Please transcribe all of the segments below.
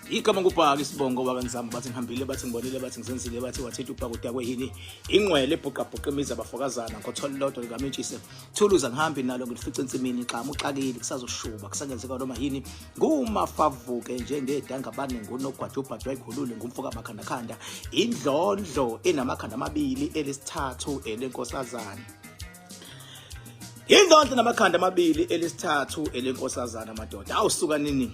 Igama kubhaka isibongo bakangizama bathi ngihambile bathi ngibonile bathi ngizenzile bathi wathethe ubhaka udakwe yini ingqwele ebhuqabhuqa imiza abafokazana ngothola lodwa likamentshise thuluza ngihambi nalo ngifice ensimini xama uxakile kusazoshuba kusangenzeka noma yini ngumafavuke njengedanga abaningi unogwaja ubhajwa ikhulule ngumfoka amakhanda khanda indlondlo enamakhanda amabili elesithathu elenkosazana indlondlo namakhanda amabili elesithathu elenkosazana madoda awusuka nini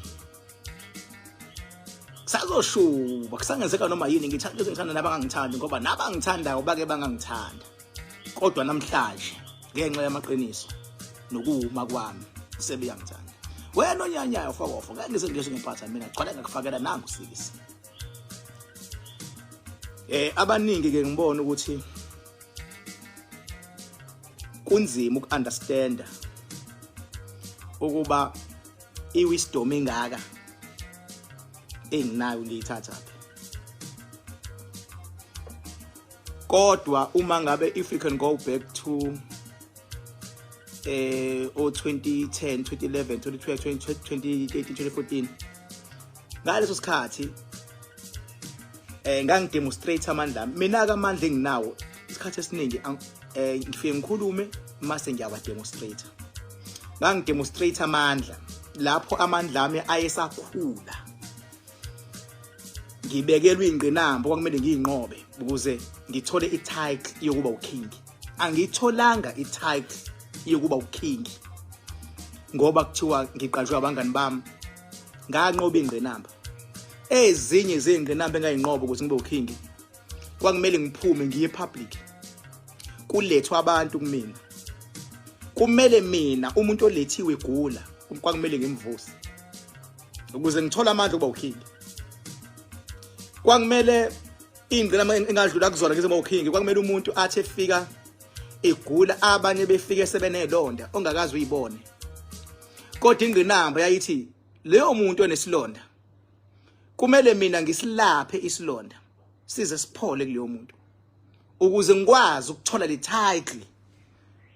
Sazoshuba kusangenzeka noma yini ngithanda nabangangithandi ngoba nabangithandayo bake bangangithanda kodwa namhlanje ngenxa yamaqiniso nokuma kwami sebeyangithanda wena onyanyayo fokofo ngeke ngize ngiphatha mina gcwala ngakufakela nangu sikisi abaningi ke ngibona ukuthi kunzima ukunderstand ukuba iwisdom engaka enginayo liyithatha kodwa uma ngabe if we can go back to 2010 2011 2012 2013 2014 ngaleso sikhathi ngangidemonstrate amandla mina amandla enginawo isikhathi esiningi ngifike ngikhulume mase ngiyawademonstrate ngangidemonstrate amandla lapho amandla ami ayesakhula ngibekelwe ingqinamba kwakumele ngiyinqobe ukuze ngithole i-title yokuba uking angitholanga i-title yokuba uking ngoba kuthiwa ngiqashwe abangani bami nganqoba ingqinamba ezinye zengqinamba engayinqoba ukuthi ngibe uking kwakumele ngiphume ngiye public kulethwa abantu kumina kumele mina umuntu olethiwe egula kwakumele ngimvuse ukuze ngithola amandla ukuba uking kwakumele ingqinamba engadlula kuzona ngizema uking kwakumele umuntu athi efika egula abanye befike sebenelonda ongakazi uyibone kodwa ingqinamba yayithi leyo muntu onesilonda kumele mina ngisilaphe isilonda size siphole kuleyo muntu ukuze ngikwazi ukuthola le title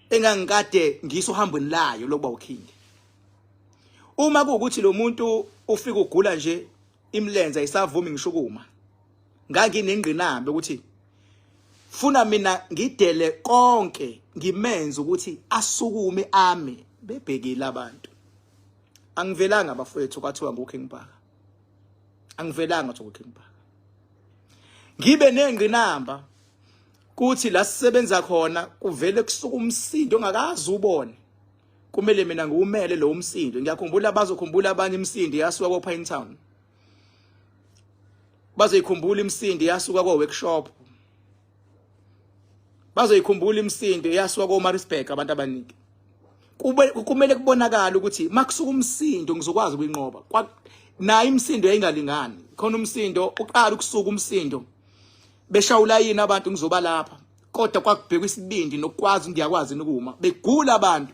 engangikade ngisohambweni layo lokuba uking uma kuukuthi lo muntu ufika ugula nje imlenze ayisavumi ngishukuma nganginengqinamba ukuthi funa mina ngidele konke ngimenze ukuthi asukume ame bebhekile abantu angivelanga abafowethu kwathiwa ngoking bhaka angivelanga ukuthi ngoking bhaka ngibe nengqinamba kuthi la sisebenza khona kuvele kusuka umsindo ongakazi ubone kumele mina ngiwumele lo umsindo ngiyakhumbula bazokhumbula abanye imsindo yasuka ko Pine Town bazoyikhumbula imsindo yasuka ko workshop bazoyikhumbula imsindo yasuka ko Maritzburg abantu abaningi kumele kubonakala ukuthi makusuka umsindo ngizokwazi ukuyinqoba nayo imsindo yayingalingani khona umsindo uqala ukusuka umsindo beshawula yini abantu ngizoba lapha kodwa kwakubhekwa isibindi nokwazi ngiyakwazi ukuma begula abantu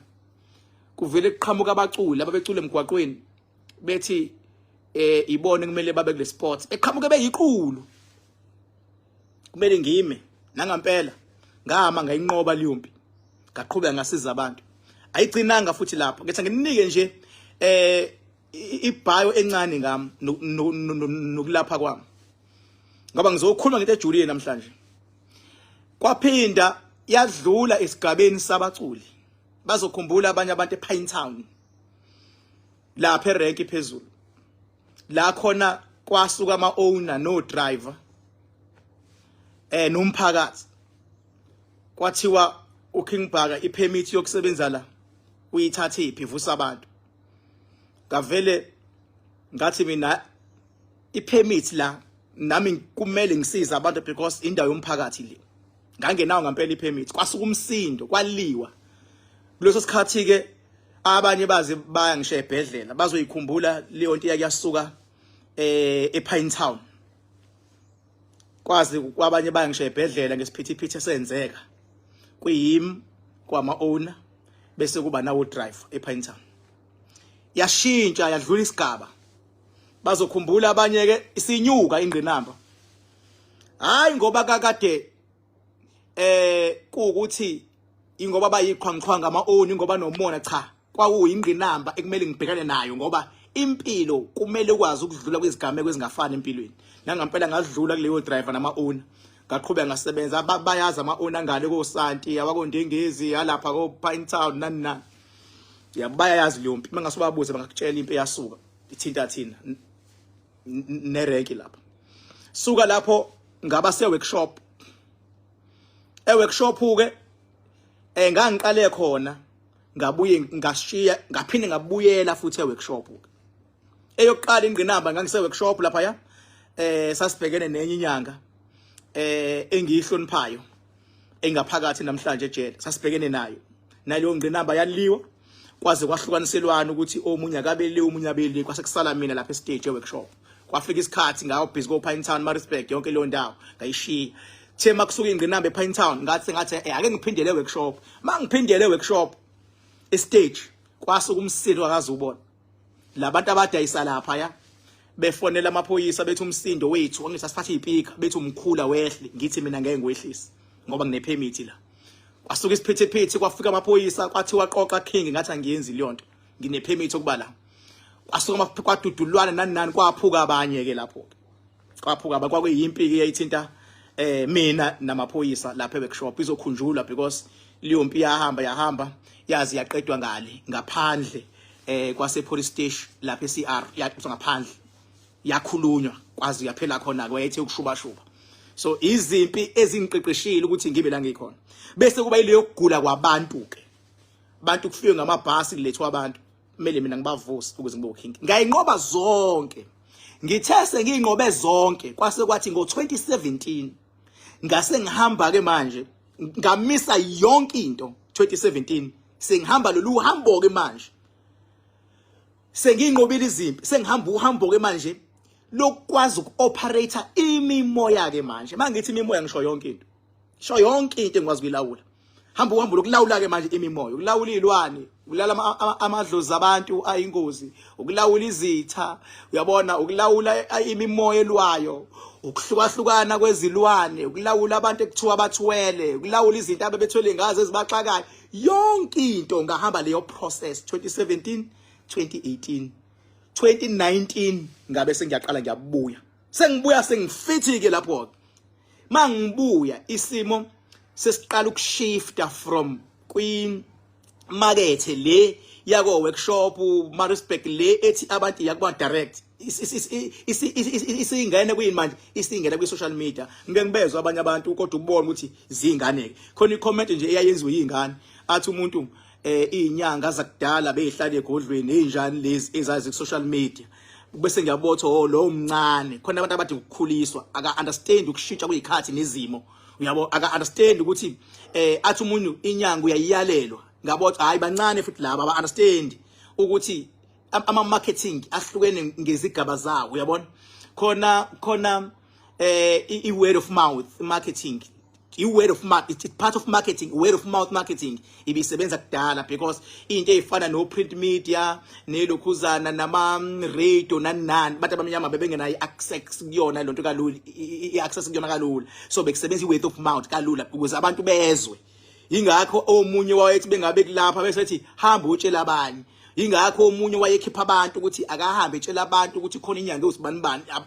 kuvele kuqhamuka abaculi ababecula emgwaqweni bethi ibone kumele babe kule sport eqhamuke beyiqulu kumele ngime nangempela ngama ngayinqoba liyompi ngaqhubeka ngasiza abantu ayigcinanga futhi lapho ngithi nginike nje ibhayo encane ngami nokulapha kwami ngoba ngizokhuluma ngento ejulile namhlanje kwaphinda yadlula esigabeni sabaculi bazokhumbula abanye abantu ePine Town lapha erank phezulu la khona kwasuka ama-owner no driver nomphakathi kwathiwa uking bhaka ipermit yokusebenza la uyithathe iphivusa abantu ngavele ngathi mina ipermit la nami kumele ngisiza abantu because indawo yomphakathi le ngangenawo ngempela ipermit kwasuka umsindo kwaliwa kuleso sikhathi ke abanye bazi baya ngisho ebhedlela bazoyikhumbula leyo nto yakuyasuka ePine Town kwazi kwabanye baya ngisho ebhedlela ngesiphithiphithi esenzeka kuyimi kwama-owner bese kuba nawo driver ePine Town yashintsha yadlula isigaba bazokhumbula abanye ke isinyuka ingqinamba hayi ngoba kakade kuukuthi ingoba bayiqhwanqhwa ngama-owner ngoba nomona cha kwakuyingqinamba ekumele ngibhekane nayo ngoba impilo kumele ukwazi ukudlula kwezigameko ezingafani empilweni. Nangampela ngadlula kuleyo driver nama owner. Ngaqhubeka ngasebenza bayazi ama owner ngale koSanti abakondengezi yalapha ko Pine Town nani. Yabayazi leyo mpi mangasobabuze bangakutshela impi yasuka ithinta thina nerenki lapha. Suka lapho ngaba se workshop. Workshop ke ngangiqale khona ngabuye ngashiya ngaphinde ngabuyela futhi workshop. Eyokuqala ingqinamba ngangise workshop lapha ya sasibhekene nenye inyanga engiyihloniphayo engaphakathi namhlanje ejele sasibhekene nayo naleyo ngqinamba yaliwa kwaze kwahlukaniselwana ukuthi omunye akabeli omunye abeli kwasekusala mina lapha estage workshop. Kwafika isikhathi ngawo busy go Pine Town Maritzburg yonke leyo ndawo ngayishiya. Thema kusuka ingqinamba ePine Town ngathi ake ngiphindele workshop. Mangiphindele workshop estage kwasuka umsindo akazubona. Labantu abadayisa lapha ya befonela amaphoyisa bethi umsindo wethu angisasiphatha izipika bethi umkhula wehle ngithi mina ngeke ngwehlisi ngoba ngine permit la. Kwasuka isiphithiphithi kwafika amaphoyisa kwathi waqoqa king ngathi angiyenzi leyo nto ngine permit okuba la. Kwasuka kwadudulwana nani kwaphuka abanye ke lapho. Kwaphuka kwakuyimpiki eyithinta mina namaphoyisa lapha eworkshop izokhunjulwa because leyo mpi yahamba yazi yaqedwa ngale ngaphandle kwase police station lapha eCR yathi ngaphandle yakhulunywa kwazi yaphela khona kwethe ukushubashuba. So izimpi ezingiqeqeshile ukuthi ngibe la ngikhona bese kuba ileyo kugula kwabantu ke abantu kufike ngamabhasi lethwa abantu kumele mina ngibavuse ukuze ngibe uking ngayinqoba zonke ngithese ngiyinqobe zonke kwase kwathi ngo2017 ngase ngihamba ke manje ngamisa yonke into 2017 sengihamba lolu hambo ke manje sengiyinqobile izimpi sengihamba uhambo ke manje lokwazi ukuoperate imimoya ke manje mangithi imimoya ngisho yonke into sho yonke into engikwazi ukuyilawula hamba uhambo lokulawula ke manje imimoya ukulawula izilwane ukulala amadlozi abantu ayingozi ukulawula izitha uyabona ukulawula imimoya elwayo ukuhlukahlukana kwezilwane ukulawula abantu ekuthiwa abathwele ukulawula izinto abebethwele ngazo ezibaxakayo yonke into ngahamba leyo process 2017 2018 2019 ngabe sengiyaqala ngiyabuya sengibuya sengifithi ke lapho mangibuya isimo sesiqala ukushifta from queen market le yako workshop Maritzburg le ethi abantu yakuba direct isingene kuyini manje isingena kwi social media ngeke ngibezwe abanye abantu kodwa ubone ukuthi zinganeke khona icomment nje eyayenziwe yingane athi umuntu izinyanga zakudala beyihlala egodlweni enjani lezi ezazi ku social media bese ngiyabotha lo umncane khona abantu abade ukukhuliswa aka understand ukushintsha kwezikhathi nezimo uyabo aka understand ukuthi athi umuntu inyanga uyayiyalelwa ngabotha hayi bancane futhi laba aba understand ukuthi ama marketing ahlukene ngezigaba zawo uyabona khona i word of mouth marketing word of mouth it's part of marketing word of mouth marketing ibisebenza kudala because into ezifana no print media nelokhuzana nama radio nani bathi abamnyama bebengenayo access kuyona lonto kalula iaccess kuyona kalula so bekusebenza word of mouth kalula ukuze abantu bezwe ingakho omunye wayethi bengabe kulapha bese ethi hamba utshela abanye ingakho omunye wayekhipha abantu ukuthi akahambe etshela abantu ukuthi khona inyanga usibani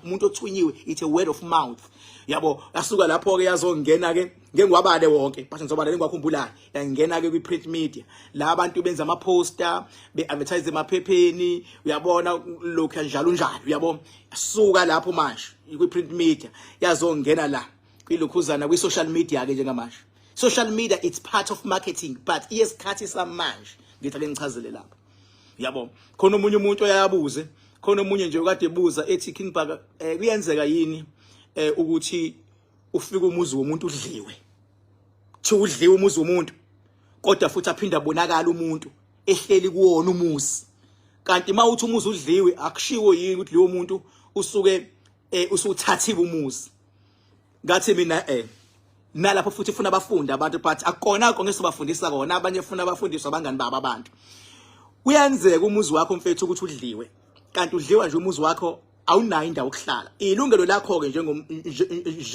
umuntu othunyiwe it's a word of mouth yabo asuka lapho ke yazongena ke ngengwabale wonke but ngizobala lengwakhumbulayo yangena ke kwi print media la abantu benza ama poster be advertise emaphepheni uyabona lokho njalo uyabo asuka lapho manje kwi print media yazongena la kwilokhuzana kwi social media ke njengamanje social media it's part of marketing but iyesikhathi samanje ngithi ake ngichazele lapha yabo khona umunye umuntu oyabuze khona umunye nje ukade ebuza ethi King Bhaka kuyenzeka yini ukuthi ufike umuzi womuntu udliwe thi udliwe umuzi womuntu kodwa futhi aphinda abonakala umuntu ehleli kuwona umuzi kanti mawuthi umuzi udliwe akushiwo yini ukuthi leyo muntu usuke usuthathiwe umuzi ngathi mina nalapho futhi ufuna abafundi abantu but akona konke sobafundisa kona abanye ufuna abafundiswa abangani baba abantu uyenzeka umuzi wakho mfethu ukuthi udliwe kanti udliwa nje umuzi wakho awunayo indawo okuhlala ilungelo lakho ke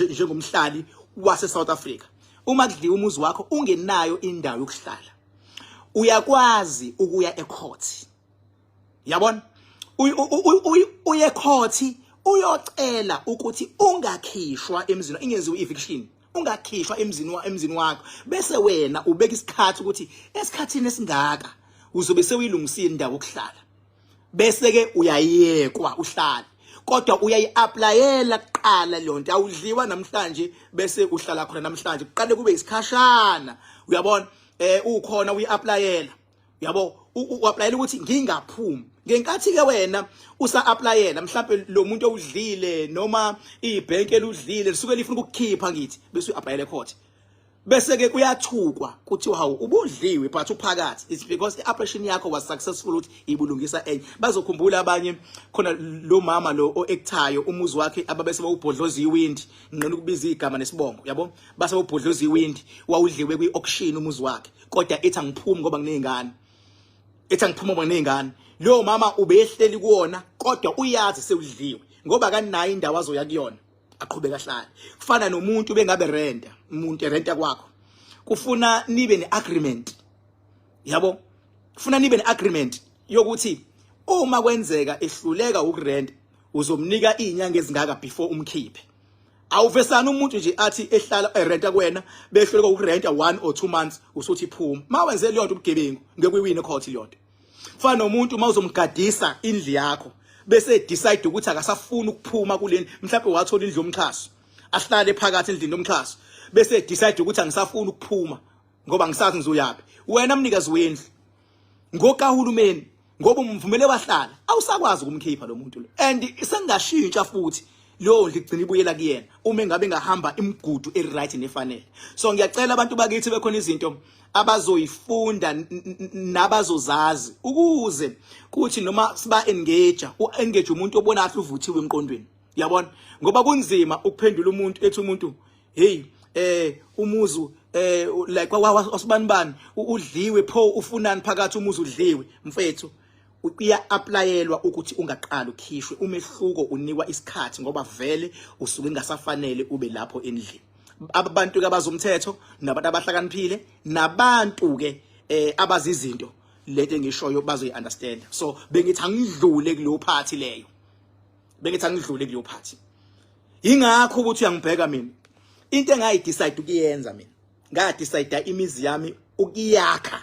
njengomhlali wase South Africa uma kudliwa umuzi wakho ungenayo indawo yokuhlala uyakwazi ukuya ecourt yabona uye court uyocela ukuthi ungakhishwa emzini ingenziwa eviction ungakhishwa emzini wakho bese wena ubeka isikhathi ukuthi esikhathini esingaka uzobe sewuyilungisile indawo okuhlala bese ke uyayekwa uhlala kodwa uyayi-applyela kuqala lonto awudliwa namhlanje bese uhlala khona namhlanje kuqale kube isikhashana uyabona ukhona uyi-applyela yabo u-applyela ukuthi ngingaphumi ngenkathi ke wena usa-applyela mhlawumbe lo muntu owudlile noma ibhenki eludlile lisuke lifuna ukukukhipha ngithi bese uyi-applyele court bese ke kuyathukwa kuthi hawu ubudliwe but uphakathi it's because the operation yakho was successful ukuthi ibulungisa enye bazokhumbula abanye khona lo mama lo oactayo umuzi wakhe ababese bawubhodloza iwindi ngqina ukubiza igama nesibongo yabo base bawubhodloza iwindi wawudliwe kwi-auction umuzi wakhe kodwa ethi angiphumi ngoba nginezingane ethi angiphuma ngoba nginezingane lo mama ubehleli kuona kodwa uyazi sewudliwe ngoba kanayo indawo azoya kuyona aqhubeka hlala kufana nomuntu bengabe renta umuntu erenta kwakho kufuna nibe neagreement yabo kufuna nibe neagreement yokuthi uma kwenzeka ehluleka ukurent uzomnika izinyanga ezingaka before umkhiphe awuvesana umuntu nje athi ehlala erenta kuwena behluleka ukurenta 1 or 2 months usuthi phuma mawenze leyo nto ubugebengu ngeke uyiwine court leyo nto kufana nomuntu mawuzomgadisa indli yakho bese decide ukuthi akasafuna ukuphuma kuleni mhlawumbe wathola indlu yomxhaso ahlale phakathi endlini yomxhaso bese decide ukuthi angisafuna ukuphuma ngoba ngisathi ngizoyapi wena mnikazi wendlu ngokahulumeni ngoba umvumele wahlala awusakwazi ukumkhipha lo muntu lo and sengashintsha futhi lo ngigcina ibuyela kuyena uma engabe ngahamba imigudu eright nefanele so ngiyacela abantu bakithi bekhona izinto abazoyifunda nabazozazi ukuze kuthi noma siba engage umuntu obona ahle uvuthiwe emqondweni yabona ngoba kunzima ukuphendula umuntu ethi umuntu hey umuzu like wasibanibani udliwe pho ufunani phakathi umuzu udliwe mfethu uya-applyelwa ukuthi ungaqala ukhishwe umehluko unikwa isikhathi ngoba vele usuke ingasafanele ube lapho endlini abantu ke abazomthetho nabantu abahlakaniphile nabantu ke abazi izinto lethe ngishoyo bazoyi-understand so bengithi angidlule kuleyo party leyo bengithi angidlule kuleyo party ingakho ukuthi uyangibheka mina into engayidecide ukuyenza mina ngadecide imizi yami ukuyakha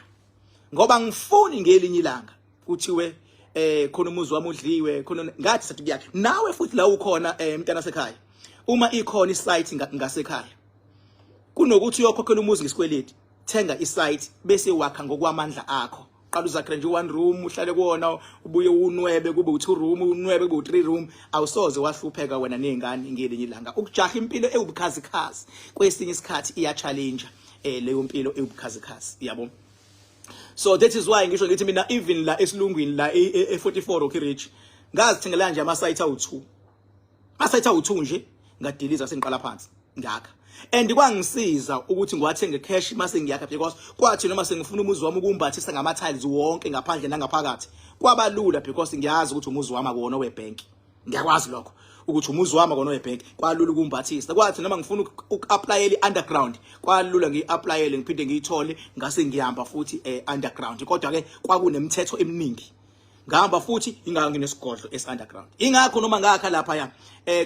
ngoba ngifuni ngelinye ilanga kuthiwe khona umuzi wami udliwe khona ngathi sathi kuyakha nawe futhi la ukhona mntana sekhaya uma ikhona isite ngasekhaya kunokuthi uyokhokhela umuzi ngesikweleti thenga isite bese wakha ngokwamandla akho qala uzakhela nje 1 room uhlale kuona ubuye unwebe kube u2 room unwebe kube u3 room awusoze wahlupheka wena nezingane ngelinye ilanga ukujaha impilo ewubukhazikhazi kwesinye isikhathi iya challenge leyo mpilo ewubukhazikhazi yabo. So that is why ngisho ngithi mina even la esilungwini la e44 Oakridge ngazithengela nje ama-site awu2 awu2 nje ngadiliza sengiqala phansi ngakha and kwangisiza ukuthi ngiwathenge cash mase ngiyakha because kwathi noma sengifuna umuzi wami ukumbathisa ngama-tiles wonke ngaphandle nangaphakathi kwabalula because ngiyazi ukuthi umuzi wami akuwona webank ngiyakwazi lokho ukuthi umuzi wami akuwona webank kwalula ukumbathisa kwathi noma ngifuna uku-applyela i-underground kwalula ngiyi-applyele ngiphinde ngiyithole ngase ngihamba futhi underground kodwa ke kwakunemithetho eminingi ngihamba futhi nginesigodlo esi-underground ingakho noma ngakha lapha ya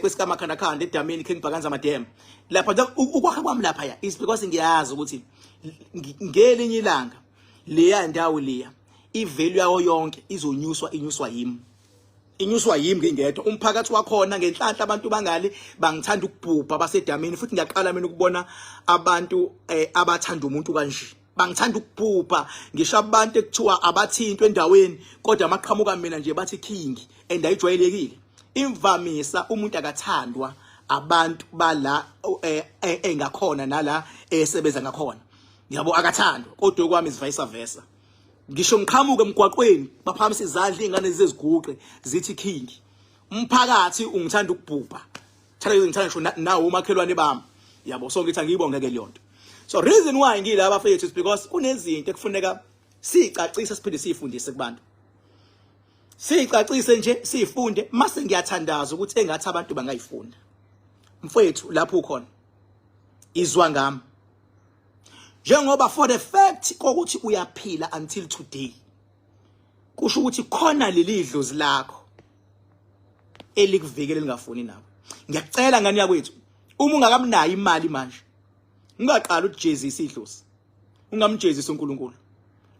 kwesikamakhanda edameni khe ngibhakanza amadem lapha ukwakha kwami lapha ya is because ngiyazi ukuthi ngelinye ilanga leya ndawo leya ivalue yawo yonke inyuswa yimi ngingedwa umphakathi wakhona ngenhlanhla abantu bangale bangithanda ukubhubha basedameni futhi ngiyaqala mina ukubona abantu abathanda umuntu kanje bangithanda ukubhubha ngisho abantu ekuthiwa abathintwe endaweni kodwa amaqhamuka mina nje bathi king and ayijwayelekile imvamisa umuntu akathandwa abantu bala engakhona nala esebenza ngakhona yabo akathandwa kodwa kwami is vice versa ngisho ngiqhamuke emgwaqweni baphamisa izandla izingane zeziguqe zithi king umphakathi ungithanda ukubhubha thana ngithanda ngisho nawo umakhelwane bami yabo so ngithi angiyibonge ke leyo nto. So reason why ngilaba bafethu is because kunezinto ekufuneka sicacise siphinde sifundise kubantu sicacise nje sifunde mase ngiyathandaza ukuthi engathi abantu bangayifunda mfethu lapho ukhona izwa ngami njengoba for the fact kokuthi uyaphila until today kusho ukuthi khona leli dlozi lakho elikuvikele lingafuni nawe. Ngiyacela ngani yakwethu, uma ungakamnayo imali manje, ungaqala ukujezisa idlozi. Ungamjezisa uNkulunkulu.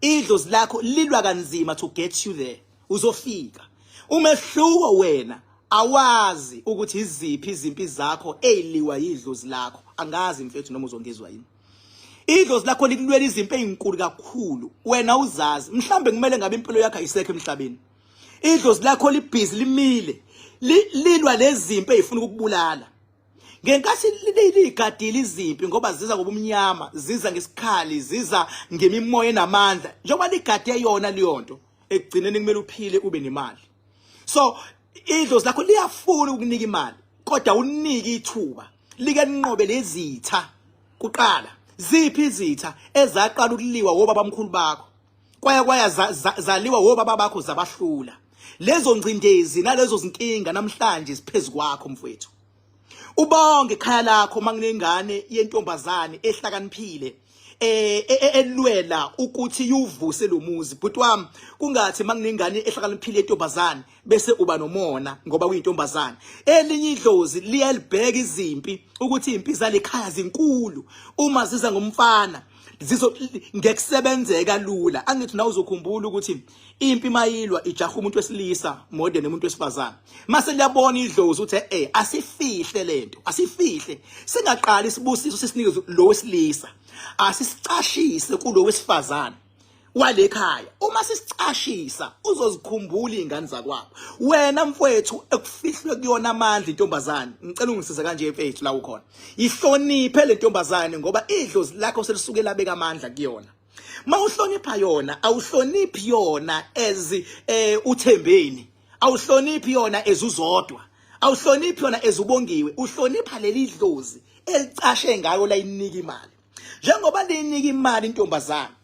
Idlozi lakho lilwa kanzima to get you there. Uzofika. Umehluko wena awazi ukuthi iziphi izimpi zakho eliwa idlozi lakho. Angazi mfethu noma uzongezwa yini. Idlozi lakho likulwela izimpi ezinkulu kakhulu. Wena uzazi, mhlambe kumele ngabe impilo yakho ayisekho emhlabeni. Idlozi lakho libhizi limile. Lilwa lezimpi ezifuna ukukubulala. Ngenkathi ligadile izimpi ngoba ziza ngobumnyama, ziza ngesikhali, ziza ngemimoya enamandla. Njengoba ligade yona liyonto, ekugcineni kumele uphile ube nemali. So idlozi lakho liyafuna ukunika imali, kodwa unike ithuba. Like ninqobe lezitha kuqala. Ziphi izitha ezaqala ukuliwa wobabamkhulu bakho? Kwaya zaliwa wobaba bakho zabahlula. Lezo ngcindezi nalezo zinkinga namhlanje siphezulu kwakho mfowethu. Ubonge ekhaya lakho manginengane yentombazane ehlakaniphile elwela ukuthi yuvuse lo muzi. Bhuti wami, kungathi manginengane ehlakaniphile yentombazane bese uba nomona ngoba uyintombazane. Elinye idlozi liyalibheka izimpi ukuthi impi zale ekhaya zinkulu. Uma ziza ngomfana ngekusebenzeka lula. Angithi nawe uzokhumbula ukuthi impi mayilwa ijaha umuntu wesilisa more than umuntu wesifazane. Mase liyabona idlozi ukuthi asifihle lento, asifihle. Singaqala isibusiso sisinike lo wesilisa. Asisicashise kulo wesifazane wale ekhaya. Uma sisicashisa uzozikhumbula izingane zakwabo. Wena mfowethu ekufihlwe kuyona amandla intombazane. Ngicela ungisize kanje mfethu la ukhona. Ihloniphe le ntombazane ngoba idlozi lakho selisuke labeka amandla kuyona. Mawuhlonipha yona, awuhloniphi yona uthembeni. Awuhloniphi yona ezuzodwa. Awuhloniphi yona ezubongiwe. Uhlonipha leli dlozi elicashe ngayo la inika imali. Njengoba linika imali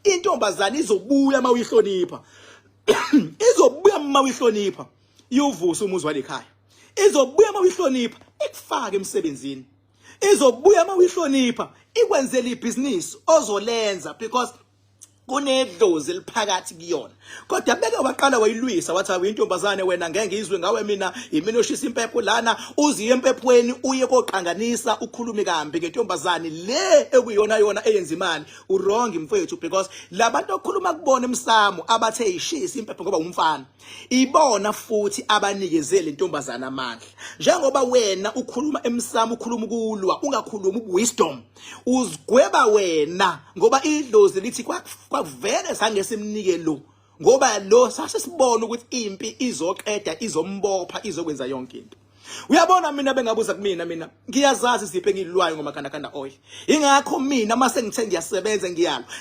intombazane izobuya mawuyihlonipha. Izobuya mawuyihlonipha. Iyuvuse umuzi wale ekhaya. Izobuya mawuyihlonipha ikufake emsebenzini. Izobuya mawuyihlonipha ikwenzela ibhizinisi ozolenza because kunedlozi liphakathi kuyona. Kodwa beke waqala wayilwisa wathi awuyintombazane wena ngeke ngizwe ngawe mina imini oshisa impepho lana uziye empephweni uye koqanganisa ukhulume kambi ngentombazane le ekuyona yona eyenza imali. Wrong mfowethu because labantu okhuluma kubona emsamo abathe ishisa impepho ngoba umfana. Ibona futhi abanikezele intombazana amandla. Njengoba wena ukhuluma emsamo ukhuluma ukulwa ungakhulumi uwisdom. Uzigweba wena ngoba idlozi lithi kwavele sange simnike lo ngoba lo sasesibona ukuthi impi izoqeda izombopha izokwenza yonke into. Uyabona mina bengabuza kumina ngiyazazi iziphe engilwayo ngomakhandakanda oil. Ingakho mina mase ngithe ngiyasebenza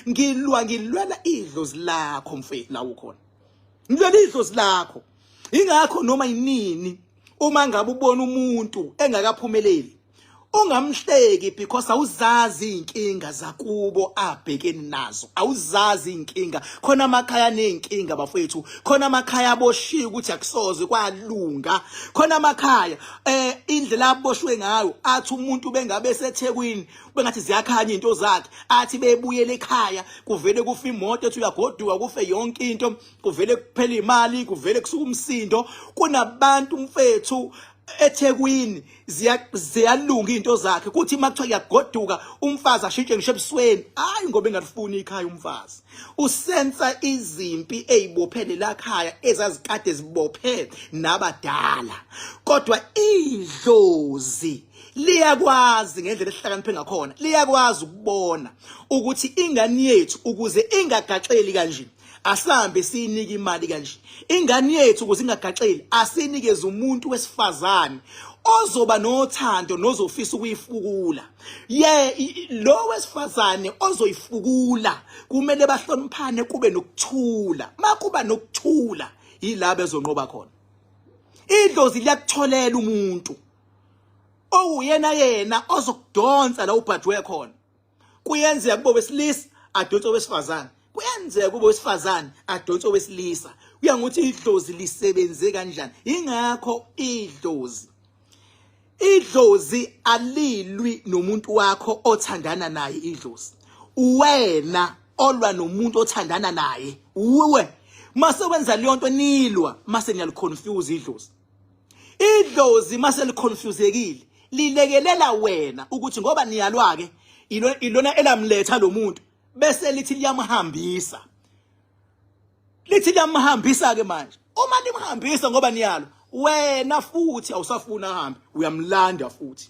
ngilwela idlozi lakho mfethu la ukhona. Ngilwela idlozi lakho. Ingakho noma yinini uma ngabe ubona umuntu engakaphumeleli ungamhleki because awuzazi inkinga zakubo abhekeni nazo. Awuzazi inkinga. Khona amakhaya nenkinga bafethu. Khona amakhaya aboshiwe ukuthi akusoze kwalunga. Khona amakhaya indlela aboshwe ngayo athi umuntu bengabe seThekwini bengathi ziyakhanya into zakhe athi bebuyele ekhaya kuvele kufa imoto ethi uyagoduka kufe yonke into kuvele kuphela imali kuvele kusuka umsindo. Kunabantu mfethu eThekwini ziyalunga into zakhe kuthi makuthiwa yagoduka umfazi ashintshe ngisho ebusweni hayi ngoba engalifuni ikhaya umfazi. Usensa izimpi ezibophele la khaya ezazikade zibophele nabadala. Kodwa idlozi liyakwazi ngendlela esihlakaniphe ngakhona liyakwazi ukubona ukuthi ingane yethu ukuze ingagaxeli kanje asambe sinike imali kanje. Ingane yethu ukuze ingagaxeli asinikeze umuntu wesifazane ozoba nothando nozofisa ukuyifukula. Lo wesifazane ozoyifukula kumele bahloniphane kube nokuthula. Makuba nokuthula yilabo ezonqoba khona. Idlozi liyakutholela umuntu owuyena yena ozokudonsa la ubhadwe khona. Kuyenzeka kube wesilisa adonse wesifazane. Kuyenzeka kube wesifazane adonse wesilisa. Uyanguthi idlozi lisebenze kanjani. Ingakho idlozi alilwi nomuntu wakho othandana naye idlozi. Wena olwa nomuntu othandana naye. Uwe mase wenza leyo nto nilwa mase ngiyaliconfuse idlozi. idlozi mase liconfusekile lilekelela wena ukuthi ngoba niyalwa ke ilona elamletha lo muntu bese lithi liyamhambisa ke manje uma limhambisa ngoba niyalwa wena futhi awusafuna ahambe uyamlanda futhi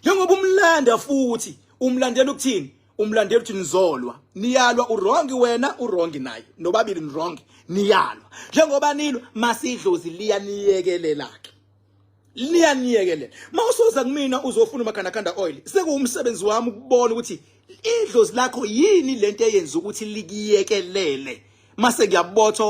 njengoba umlanda futhi umlandela ukuthini umlandela uthi nizolwa niyalwa urongi wena urongi naye nobabili nirongi niyalwa njengoba nilwa masidlozi liyaniyekelelake mawusoza kumina uzofuna umakhandakanda oil sekuwumsebenzi wami ukubona ukuthi idlozi lakho yini lento eyenza ukuthi likiyekelele mase ngiyabotha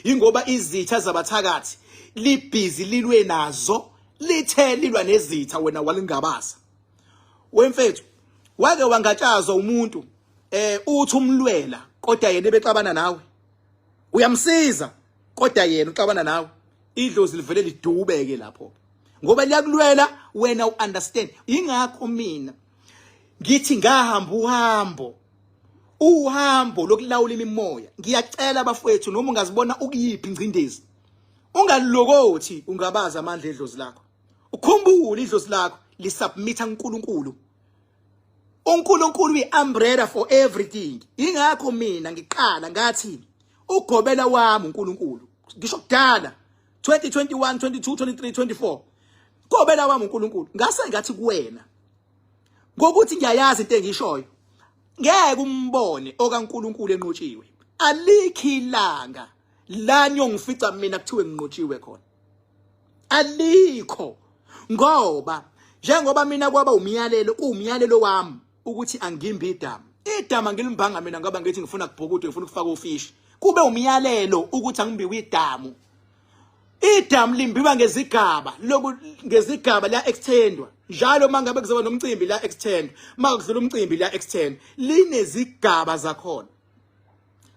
ingoba izitha zabathakathi libhizi lilwe nazo lithe lilwa nezitha wena walingabaza wemfethu wake wangatshazwa umuntu uthi umlwela kodwa yena ebexabana nawe uyamsiza kodwa yena uxabana nawe idlozi livele lidubeke lapho ngoba liyakulwela wena uunderstand ingakho mina ngithi ngahamba uhambo lokulawula imimoya ngiyacela abafowethu noma ungazibona ukuyiphi ingcindezi ungalokothi ungabaza amandla edlozi lakho ukhumbule idlozi lakho lisubmit uNkulunkulu uyi-umbrella for everything ingakho mina ngiqala ngathi ugobela wami uNkulunkulu ngisho kudala 2021 22 23 24 ugobela wami uNkulunkulu ngase ngathi kuwena ngokuthi ngiyayazi into engishoyo ngeke umbone okaNkulunkulu enqotshiwe alikhilanga la nyongifica mina kuthiwe nginqotshiwe khona alikho ngoba njengoba mina kwaba umyalelo wami ukuthi angimbi idama ngilimbanga mina ngoba ngithi ngifuna kubhukude ngifuna ukufaka ufishi kube umyalelo ukuthi angimbiwe idamu limbiwa ngezigaba la extendwa njalo mangabe kuzoba nomcimbi la extend makudlula umcimbi la extend linezigaba zakhona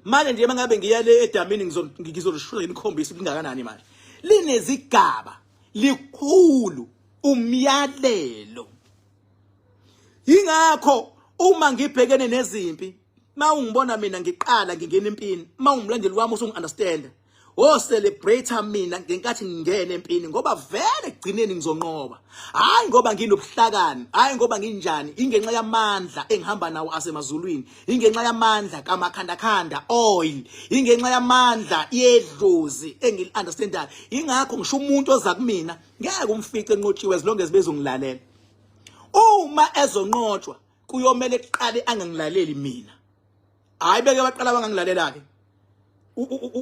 manje nje mangabe ngiyale edamini ngizolishula ngikhombisa lingakanani manje linezigaba likhulu umyalelo ingakho uma ngibhekene nezimpi mawungibona mina ngiqala ngingena empini mawungimlandeli wami usungi-understand celebrate mina ngenkathi ngingena empini ngoba vele egcineni ngizonqoba hayi ngoba nginobuhlakani hayi ngoba nginjani ingenxa yamandla engihamba nawo asemazulwini ingenxa yamandla kamakhandakhanda oil ingenxa yamandla yedlozi engili-understandayo ingakho ngisho umuntu oza kumina ngeke umfice enqotshiwe as long as bezongilalela uma ezonqotshwa kuyomele kuqale angangilaleli mina hayi beke baqala bangangilalela ke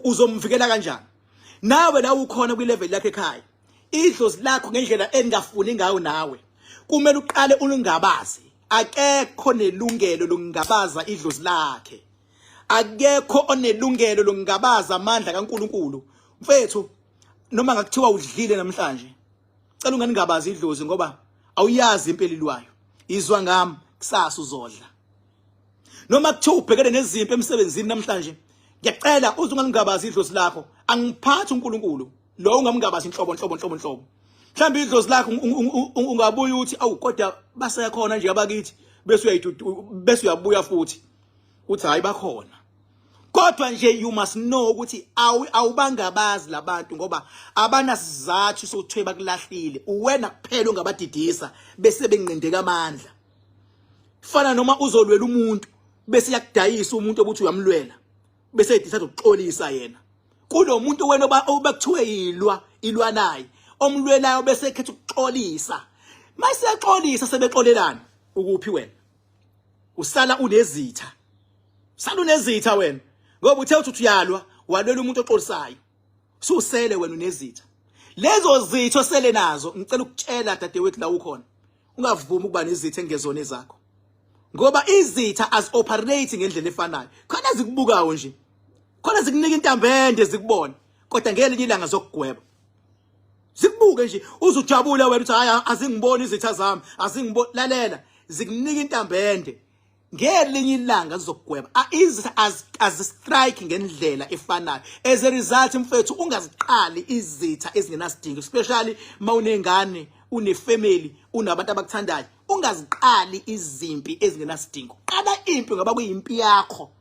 uzomvikela kanjani nawe la ukhona kwilevel lakhe ekhaya idlozi lakho ngendlela engafuni ngayo nawe kumele uqale ulingabazi akekho nelungelo lokungabaza idlozi lakhe akekho onelungelo lokungabaza amandla kaNkulunkulu mfethu noma ngakuthiwa udlile namhlanje cela unganingabazi idlozi ngoba awuyazi impilo ilwayo izwa ngami kusasa uzodla noma kuthiwa ubhekene nezimpi emsebenzini namhlanje ngiyacela uzungalingabazi idlozi lakho angiphathi uNkulunkulu lo ungamngabazi inhlobo mhlawumbe idlozi lakho ungabuya uthi awu kodwa basekhona nje abakithi bese uyabuya futhi uthi hayi bakhona kodwa nje you must know ukuthi awubangabazi labantu ngoba abanasizathu sokuthi bakulahlile uwena kuphela ungabadidisa bese benqindeka amandla fana noma uzolwela umuntu bese yakudayisa umuntu obuthi uyamlwela bese edisa ukuxolisa yena kulo muntu wena obakuthiwe ilwa naye omlwelayo bese ekhetha ukuxolisa mase yaxolisa sebexolelana ukuphi wena usala unezitha wena ngoba uthe uthi uyalwa walwela umuntu oxolisayo susele wena unezitha lezo zitho sele nazo ngicela ukutshela dadewethu la ukhona ungavumi ukuba nezitha engezona zakho ngoba izitha as operating ngendlela efanayo khona zikubukayo nje khona zikunika intambende zikubona kodwa ngelinye ilanga zokugweba zikubuke nje uzujabula wena uthi hayi azingiboni izitha zami azingiboni lalela zikunika intambende ngelinye ilanga zizokugweba izitha as strike ngendlela efanayo as a result mfethu ungaziqali izitha ezingenasidingo especially mawunengane unefamily unabantu abakuthandayo ungaziqali izimpi ezingenasidingo qala impi ngoba kuyimpi yakho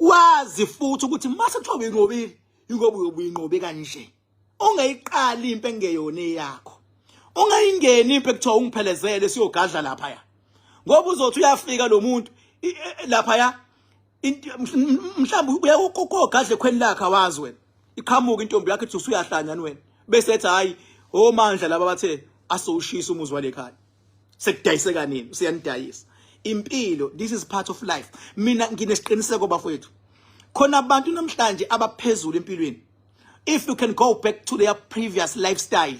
wazi futhi ukuthi mase kuthiwa uyinqobile ingoba uyobuyinqobe kanje ungayiqali impi engeyona yakho. Ungayingeni impi ekuthiwa ungiphelezele siyogadla lapha ya. Ngoba uzothi uyafika lo muntu lapha ya mhlawumbe uyakogadla ekhweni lakhe awazi wena. Iqhamuka intombi yakhe ethi usuyahlanya wena. Bese ethi hayi omandla laba bathe asowushisa umuzi wale ekhaya. Sekudayiseka nini? Usiyanidayisa. Impilo, this is part of life. Mina nginesiqiniseko bafowethu. Khona abantu namhlanje abaphezulu empilweni. If you can go back to their previous lifestyle,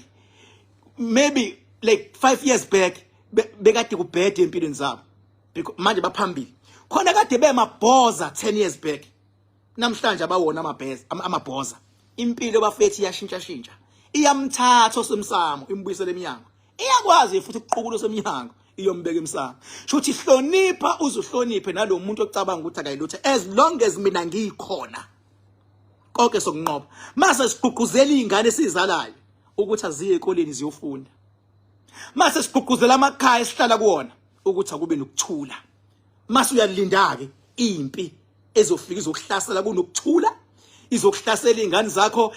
maybe like 5 years back, bekade kubhede empilweni zabo. Manje baphambili. Khona kade bemabhoza 10 years back. Namhlanje abawona amabhoza. Impilo bafethu iyashintsha. Iyamthatha osemsamo imbuyisele eminyango. Iyakwazi futhi ukuqukula osemnyango iyombeka emsamo. Shuthi hlonipha uzuhloniphe nalomuntu ocabanga ukuthi akayilutho as long as mina ngikhona. Konke sokunqoba. Mase sigqugquzela izingane esizalayo ukuthi aziye ekoleni ziyofunda. Mase sigqugquzela amakhaya esihlala kuwona ukuthi akube nokuthula. Mase uyalinda ke impi ezofika izokuhlasela kunokuthula. Izokuhlasela izingane zakho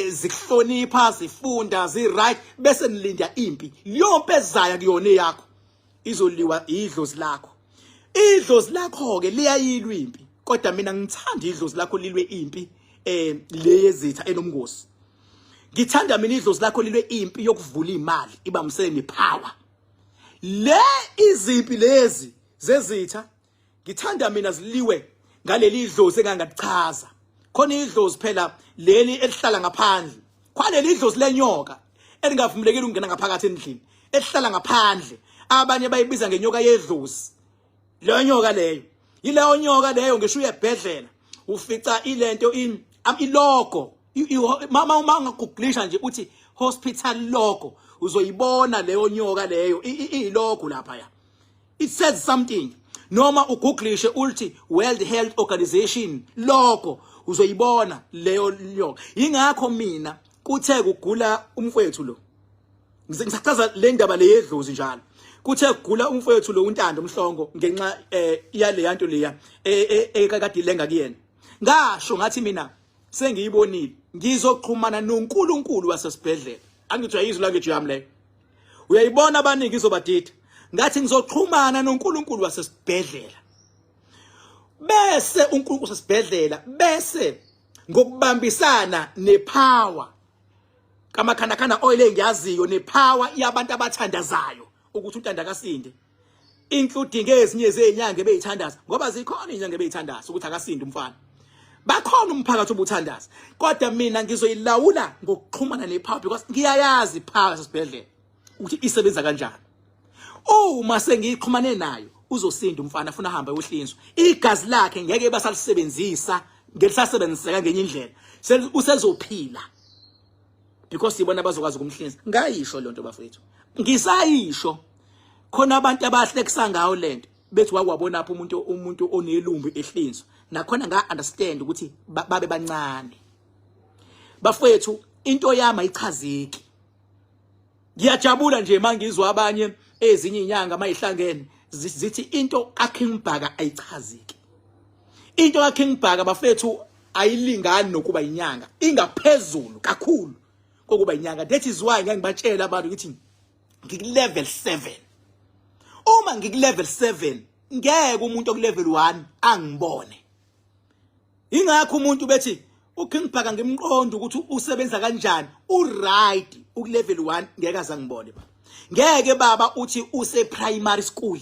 zikuhlonipha zifunda right bese nilinda impi yonke ezayo kuyona yakho izoliwa idlozi lakho. Idlozi lakho ke liyayilwa impi kodwa mina ngithanda idlozi lakho lilwe impi leyezitha enomngosi. Ngithanda mina idlozi lakho lilwe impi yokuvula imali ibamsele nepower. Le izimpi lezi zezitha ngithanda mina ziliwe ngaleli idlozi engangachaza. Khona idlozi phela leli elihlala ngaphandle. Kwaleli idlozi lenyoka elingavumulekile ukungena ngaphakathi endlini. Elihlala ngaphandle. Abanye bayibiza ngenyoka yedlozi. Leyo nyoka leyo. Yileyo nyoka leyo ngisho uyebhedlela. Ufica ilento ilogo. Mama uma ungagooglisha nje uthi hospital logo uzoyibona leyo nyoka leyo ilogo lapha ya. It says something. Noma ugooglishe uthi World Health Organization logo uzoyibona leyo nyoka. Ingakho mina kuthe kugula umfowethu lo. Ngisachaza le ndaba le yedlozi njalo. Kuthe kugula umfowethu lo uNtando Mhlongo ngenxa yale yanto leya ekakade lenga kuyena. Ngasho ngathi mina sengiyibonile ngizoxhumana noNkulunkulu wasesibhedlela. Angithi uyayizwa language yami leyo. Uyayibona abaningi izobadida. Ngathi ngizoxhumana noNkulunkulu wasesibhedlela. Bese uNkulunkulu wasesibhedlela bese ngokubambisana nepower kamakhanakana oil engiyaziyo nepower yabantu abathandazayo ukuthi uNtanda kasinde including ezinye zezinyanga ebeyithandaza ngoba zikhona izinyanga ebeyithandaza ukuthi akasinde umfana. Bakhona umphakathi obuthandaza kodwa mina ngizoyilawula ngokuxhumana nepower because ngiyayazi ipower yasesibhedlela ukuthi isebenza kanjani. Uma sengixhumane nayo uzosinda umfana afuna ahamba uhlinzwa. Igazi lakhe ngeke basalisebenzisa ngelisasebenziseka ngenye indlela. Usezophila because sibona bazokwazi ukumhlinza. Ngayisho lonto bafethu. Ngisayisho khona abantu abahlekisa ngawo lento bethi wakwabona apho umuntu onelumbu ehlinzwa. Nakhona nga understand ukuthi babe bancane. Bafethu into yami ayichazeki. Ngiyajabula nje mangizwa abanye ezinye inyanga mayihlangene zithi into kaKing Bhaka ayichazeki. Into kaKing Bhaka bafethu ayilingani nokuba inyanga, ingaphezulu kakhulu kokuba inyanga. That is why ngibatshela abantu ukuthi ngikulevel 7. Uma ngikulevel 7 ngeke umuntu okulevel 1 angibone. Ingakho umuntu bethi uKing Bhaka ngimqonda ukuthi usebenza kanjani, uright ukulevel 1 ngeke azangibone ba. Ngeke baba uthi use primary school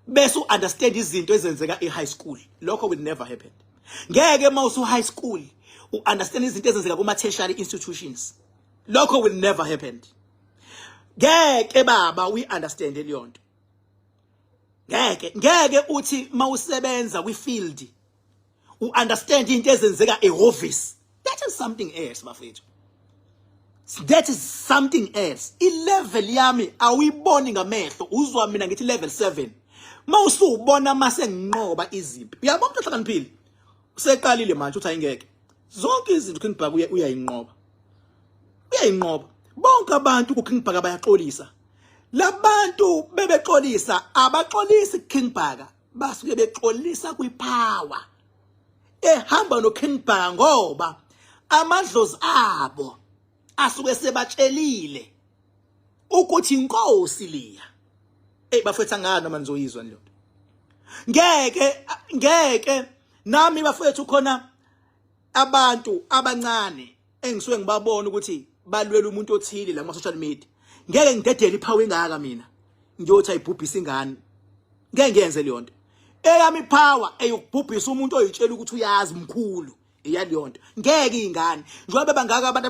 bese understand izinto ezenzeka e-high school. Lokho will never happen. Ngeke mawusu high school understand izinto ezenzeka kuma tertiary institutions. Lokho will never happen. Ngeke baba we understand leyonto. Ngeke uthi mawusebenza kwifield understand into ezenzeka e-office. That is something else bafethu. That is something else. I-level yami awuyiboni ngamehlo. Uzwa mina ngithi level 7. Mawusubona mase nginqoba izimpi. Uyabona ukuthi hlakaniphile. Useqalile manje uthi ayingeke. Zonke izinto uKing Bhaka uyayinqoba. Uyayinqoba. Bonke abantu kuKing Bhaka bayaxolisa. Labantu bebexolisa abaxolisi kuKing Bhaka. Basuke bexolisa kwipower. Ehamba noKing Bhaka ngoba amadlozi abo asuke sebatshelile ukuthi inkosi liya bafethu angana manje nizoyizwa lo ngeke nami bafethu khona abantu abancane engisuke ngibabona ukuthi balwela umuntu othile la kuma social media ngeke ngidedele iphawu engaka mina ngiyothi ayibhubhisa ingane ngeke ngenze leyo nto eyami power eyokubhubhisa umuntu oyitshela ukuthi uyazi mkhulu iyaleyo nto ngeke ingane njengoba bangaka abantu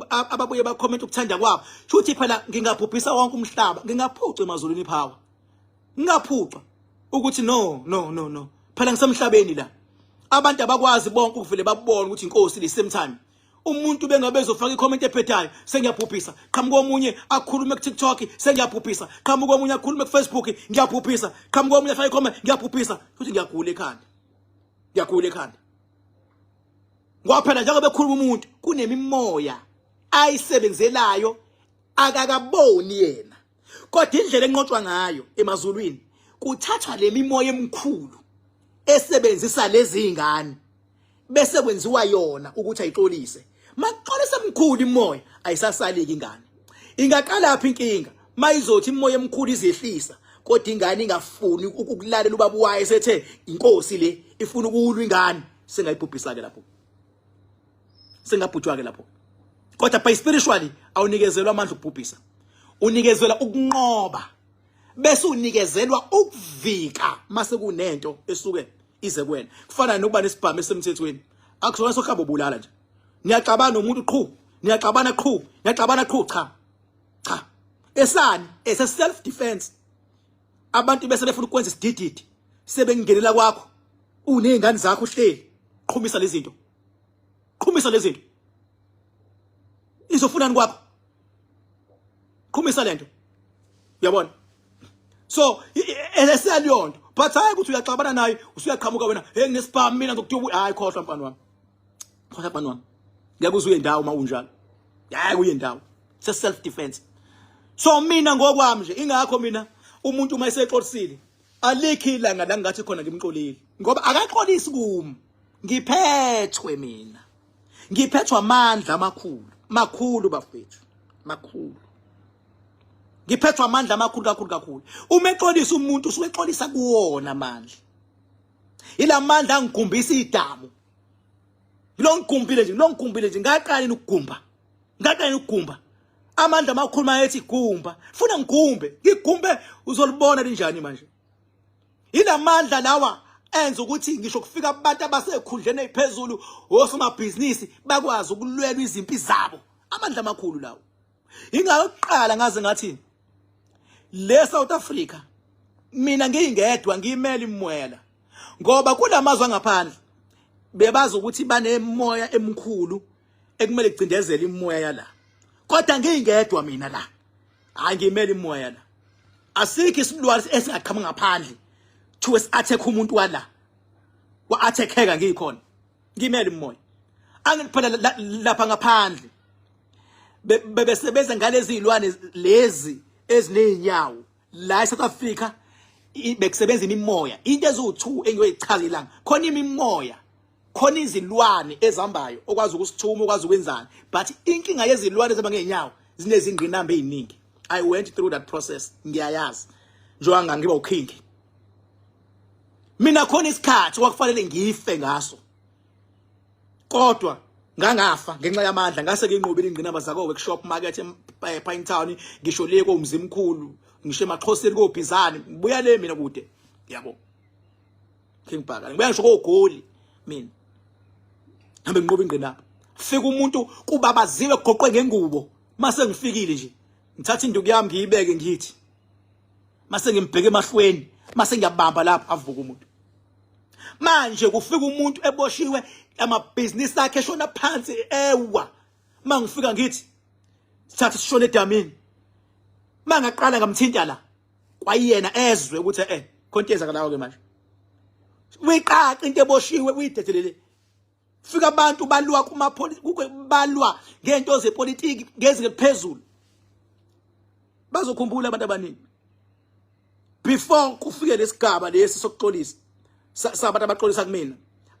ababuye bacomment ukuthanda kwabo futhi phela ngingabhubhisa wonke umhlaba ngingaphuca emazulwini power ngingaphuca ukuthi no phela ngisemhlabeni la abantu abakwazi bonke ukuvele babone ukuthi inkosi le same time umuntu bengabe ezofaka icomment ephethayo sengiyabhubhisa qhamuka omunye akhulume ku TikTok sengiyabhubhisa qhamuka omunye akhulume ku Facebook ngiyabhubhisa qhamuka omunye afaka icomment ngiyabhubhisa futhi ngiyagula ekhanda ngoba phela njengoba bekhuluma umuntu kunemimoya ayisebenzelayo akakaboni yena kodwa indlela enqotshwa ngayo emazulwini kuthathwa lemimoya emkhulu esebenzisa lezi ingane bese kwenziwa yona ukuthi ayixolise makuxolisa emkhulu imoya ayisasaliki ingane ingaqala lapha inkinga mayizothi imoya emkhulu izehlisa kodwa ingane ingafuni ukulalela ubaba wayo sethe inkosi le ifuna ukulwa ingane sengayibhubhisa ke lapho sengabhutshwa ke lapho kodwa by spiritually awunikezelwa amandla okubhubhisa unikezelwa ukunqoba bese unikezelwa ukuvika mase kunento esuke ize kwena kufana nokuba nesibhamu esemthethweni akusona sokhabo bulala nje niyaxabana nomuntu qhu niyaxabana qhu cha esani ese self defense abantu bese befuna ukwenza isidididi sebengingenela kwakho unezingane zakho hleli qhumisa lezi zinto izofunani kwakho qhumisa lento uyabona so esiyaliyonto but hayi ukuthi uyaxabana naye usuyaqhamuka wena nginesibhamu mina ngizokuthiwa hayi khohlwa mfana wami ngeke uye indawo mawunjalo hayi uye indawo se self defense so mina ngokwami nje ingakho mina umuntu uma esexolisile alikho ilanga la ngathi khona ngimxolile ngoba akaxolisi kimi ngiphethwe amandla amakhulu bafethu makhulu ngiphethwe amandla amakhulu kakhulu uma exolisa umuntu usuke exolisa kuwona amandla ila mandla angigumbisa idamu ngilongigumbile nje ngaqaleni ukugumba amandla amakhulu mayethi gumba funa ngigumbe uzolibona linjani manje ila mandla lawa enza ukuthi ngisho kufika abantu abasekhundleni eziphezulu osomabhizinisi bakwazi ukulwela izimpi zabo amandla amakhulu lawo ingaqala ngaze ngathi le South Africa mina ngiyingedwa ngiyimela imwela ngoba kulamazwe angaphandle bebazi ukuthi banemoya emkhulu ekumele icindezele imoya la kodwa ngiyingedwa mina la hayi ngiyimela imoya la asikho isilwane esingaqhamuka ngaphandle to attack umuntu wala wa attackeka ngikhona ngimele imoya angiphela lapha ngaphandle bebesebenza ngalezi izilwane lezi ezinenyawo la eSouth Africa bekusebenza imimoya into ezu2 engiyoyichazela khona imimoya khona izilwane ezambayo okwazi ukusithuma okwazi ukwenzana but inkinga yezilwane ezaba ngenyawo zinezingqinamba eziningi I went through that process ngiyayazi njengoba ngiba ukhingi mina khona isikhathi wakufanele ngife ngaso kodwa ngangafa ngenxa yamandla ngase nginqobile ingqinamba zako workshop market ePine Town ngisho le komzimkhulu ngisho emaXhoseni koBhizani ngibuya le mina kude yabo King Bhaka ngibuya ngisho koGoli mina hambe nginqoba ingqinamba fika umuntu kubabaziwe kugoqwe ngengubo mase ngifikile nje ngithatha induku yami ngiyibeke ngithi mase ngimbheke emahlweni mase ngiyabamba lapha avuka umuntu manje kufika umuntu eboshiwe amabhizinisi akhe eshona phansi ewa mangifika ngithi sithatha sishone edamini mangaqala ngamthinta la kwayena ezwe ukuthi khonteza kalawo ke manje uyiqaqa into eboshiwe uyidedelele fika abantu balwa balwa ngento zepolitiki ngezinto eziphezulu bazokhumbula abantu abaningi before kufike lesigaba lesi sokuxolisa sabantu abaxolisa kumina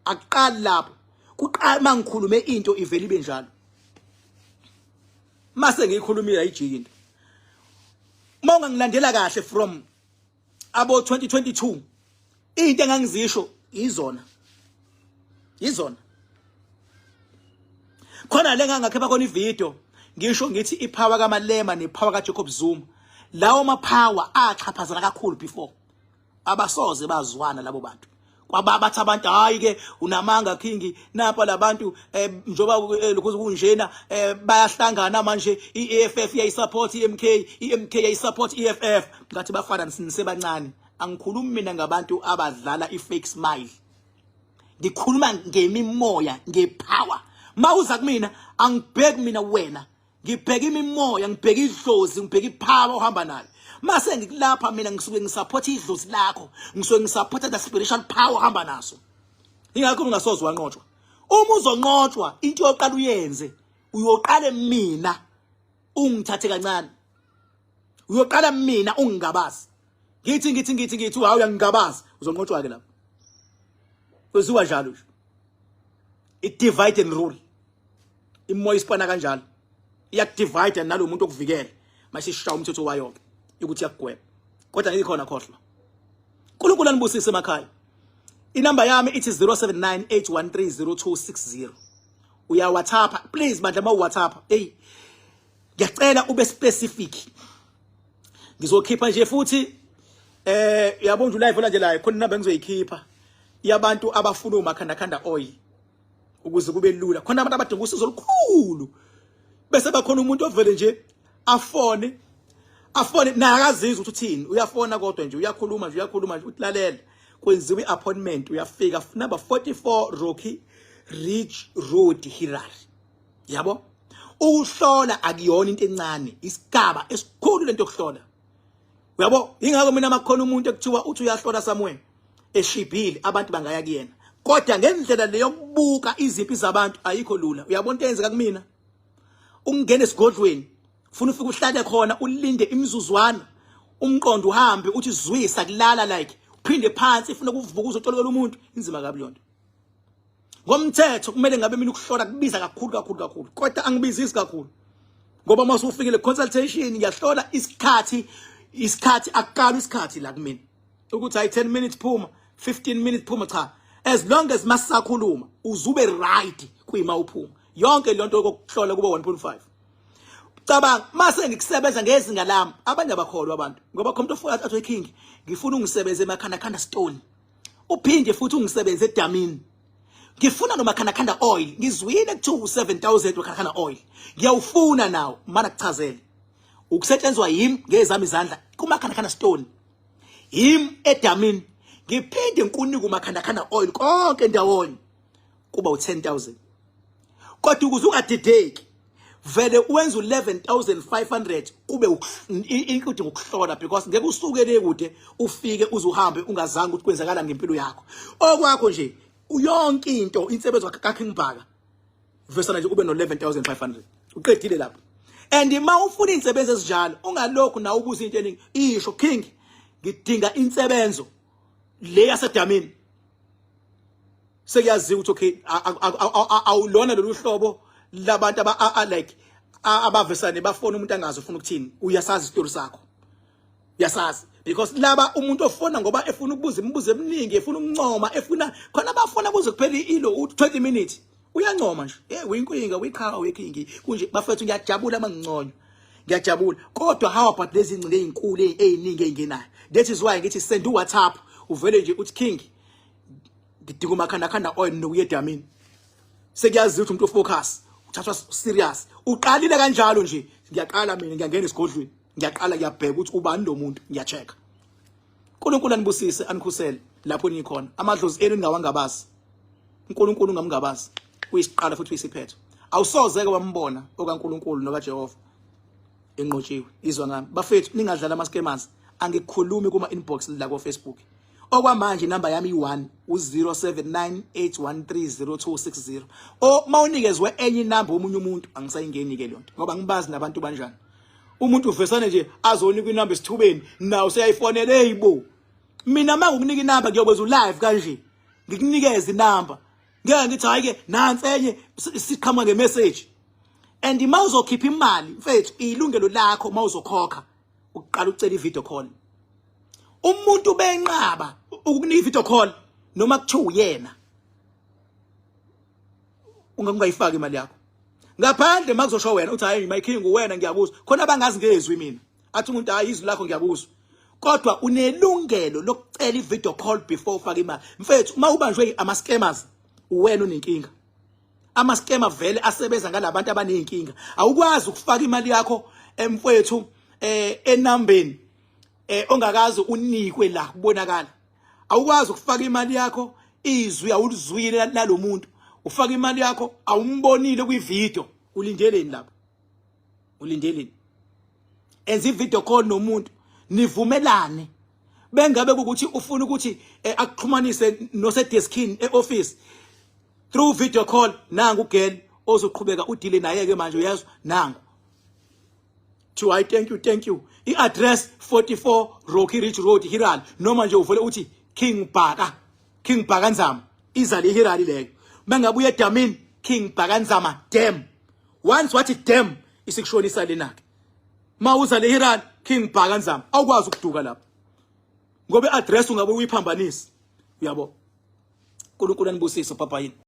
aqala lapho kuqala mangikhulume into ivele ibe njalo mase ngiyikhulumile ijiki uma ungangilandela kahle from abo 2022 into engangizisho izona khona le ngangakhepa khona ivideo ngisho ngithi ipower kaMalema nepower kaJacob Zuma lawo mapower axhaphazana kakhulu before abasoze bazwana labo bantu kwababathi abantu hayi ke unamanga King napha labantu njoba lokho kunjena bayahlangana manje iEFF yayisupport iMK yayisupport EFF ngathi bafana nisebancane angikhulumi mina ngabantu abadlala ifake smile ngikhuluma ngemimoya ngepower mawuza kumina angibheki mina wena ngibheka imimoya ngibheka idlozi ngibheka ipower ohamba nayo mase ngikulapha mina ngisuke ngisupport idlozi lakho ngisuke ngisupport the spiritual power ohamba naso ingakho ungasoze wanqotshwa uma uzonqotshwa into yoqala uyenze uyoqala mina ungithathe kancane uyoqala mina ungingabazi ngithi hawu uyangingabazi uzonqotshwa ke lapho kweziwa njalo it divide and rule imoya isipana kanjalo iyakudivide nalo muntu okuvikela masishaya umthetho wayo ukuthi yakugweba kodwa ngikhona khohlwa uNkulunkulu anibusise emakhaya inamba yami ithi 0798130260 uya WhatsApp please bandla ma WhatsApp ngiyacela ube specific ngizokhipha nje futhi yabona live landelayo khona inamba engizoyikhipha yabantu abafuna umakhanda oil ukuze kube lula khona abantu abadinga usizo olukhulu bese bakhona umuntu ovele nje afone naye akazizwa ukuthi uthini uyafona kodwa nje uyakhuluma nje utlalela kwenziwe appointment uyafika number 44 Rocky Ridge Road Hirari yabo ukuhlola akuyona into encane isigaba esikhulu lento yokuhlola uyabo ingakho mina makhona umuntu ekuthiwa uthi uyahlola somewhere eshibhile abantu bangaya kuyena kodwa ngendlela leyo yokubuka iziphi zabantu ayikho lula uyabona into eyenzeka kumina ungene esigodlweni ufuna ufike uhlale khona ulinde imizuzwana umqondo uhambe uthi zwisa kulala like uphinde phansi ufuna ukuvuka uzotolekela umuntu inzima kabi lonto ngomthetho kumele ngabe mina ukuhlola kubiza kakhulu kodwa angibizisi kakhulu ngoba mase ufikile consultation ngiyahlola isikhathi akukala isikhathi la kumina ukuthi hayi 10 minutes phuma 15 minutes phuma cha as long as masakhuluma uzube right kuyima uphuma yonke lonto yokuhlola kuba 1.5 cabanga mase ngikusebenza ngezinga lami abanye abakholwa abantu ngoba khona umuntu ofuna athi King ngifuna ungisebenze emakhanda stone uphinde futhi ungisebenze edamini ngifuna nomakhanda oil ngizwile kuthi 7000 wekhanda oil ngiyawufuna nawo mana kuchazele ukusetshenzwa yimi ngezami izandla kumakhanda stone yimi edamini ngiphinde nkunika umakhanda oil konke ndawonye kuba u10000 kodwa ukuze ungadideki vele uwenza u11500 kube ukuthi ngokuhlola because ngeke usuke le kude ufike uzuhambe ungazange ukuthi kwenzakala ngempilo yakho okwakho nje yonke into insebenzo kakhe ngibhaka vesana nje ube no11500 uqedile lapho and ma ufuna insebenzo ezinjalo ungalokho na ubuza into eningi isho King ngidinga insebenzo le yasedamini sekuyazi ukuthi okay awulona lolu hlobo labantu like abavesane bafona umuntu angazi ufuna ukuthini uyasazi istory sakho yasazi because laba umuntu ofona ngoba efuna ukubuza imibuzo eminingi efuna ukuncoma efuna khona bafona kuze kuphela ilo 20 minutes uyancoma nje uyinkinga uyikhala wekingi kunje bafethu ngiyajabula manginconywa ngiyajabula kodwa how about lezi ingcile ezinkulu eziningi engenayo that is why ngithi send uWhatsApp uvele nje uthi King ngidinga umakhanda oil nokuyedamini sekuyazi ukuthi umuntu ofocus uthathwa serious uqalile kanjalo nje ngiyaqala mina ngiyangena esigodlweni ngiyaqala ngiyabheka ukuthi ubani lo muntu ngiyachecka uNkulunkulu anibusise anikhusele lapho nikhona amadlozi enu ningawangabazi uNkulunkulu ngamngabazi uyisiqala futhi uyisiphetho awusozeke wambona okaNkulunkulu nokaJehova enqotshiwe izwa ngami bafethu ningadlala ama scammers angikukhulumi kuma inbox la ku Facebook okwamanje inamba yami i1 u0798130260 mawunikezwe enye inamba omunye umuntu angisayingeni ke lonto ngoba ngibazi nabantu banjani umuntu uvesane nje azonika inamba esithubeni nawo seyayifonela eyibo mina mangukunika inamba ngiyobeza live kanje ngikunikeza inamba ngeke ngithi hayi ke nansi enye siqhamuka ngemessage and mawuzokhipha imali mfethu ilungelo lakho mawuzokhokha uqala ucela i-video call. Umuntu benqaba ukunika i-video call noma kuthiwa uyena ungayifaki imali yakho ngaphandle makuzosho wena uthi hayi my king wena ngiyakuzwa khona abangazi ngezwi mina athi umuntu hayi izwi lakho ngiyakuzwa kodwa unelungelo lokucela i-video call before ufaka imali mfethu uma ubanjwe ama scammers wena unenkinga. Ama scammer vele asebenza ngalabantu abanenkinga. Awukwazi ukufaka imali yakho mfethu enambeni ongakazi unikwe la kubonakala. Awukwazi ukufaka imali yakho izwi awulizwile nalomuntu. Ufaka imali yakho awumbonile kwi-video ulindeleni lapho. Ulindeleni. Enza i-video call nomuntu nivumelane. Bengabe ukuthi ufuna ukuthi akuxhumanise nosedeskini e-office through video call nangu girl ozoqhubeka udile naye ke manje uyazwa nangu to I thank you i-address 44 Rocky Ridge Road Hiral noma nje uvule uthi King Bhakanzama iza le Hiral leyo bengabuye edamini King Bhakanzama dam once wathi dam isikushonisa lenake mawuza le Hiral King Bhakanzama awukwazi ukuduka lapho ngoba i-address ungabe uyiphambanisa uyabo. uNkulunkulu anibusise papa yini.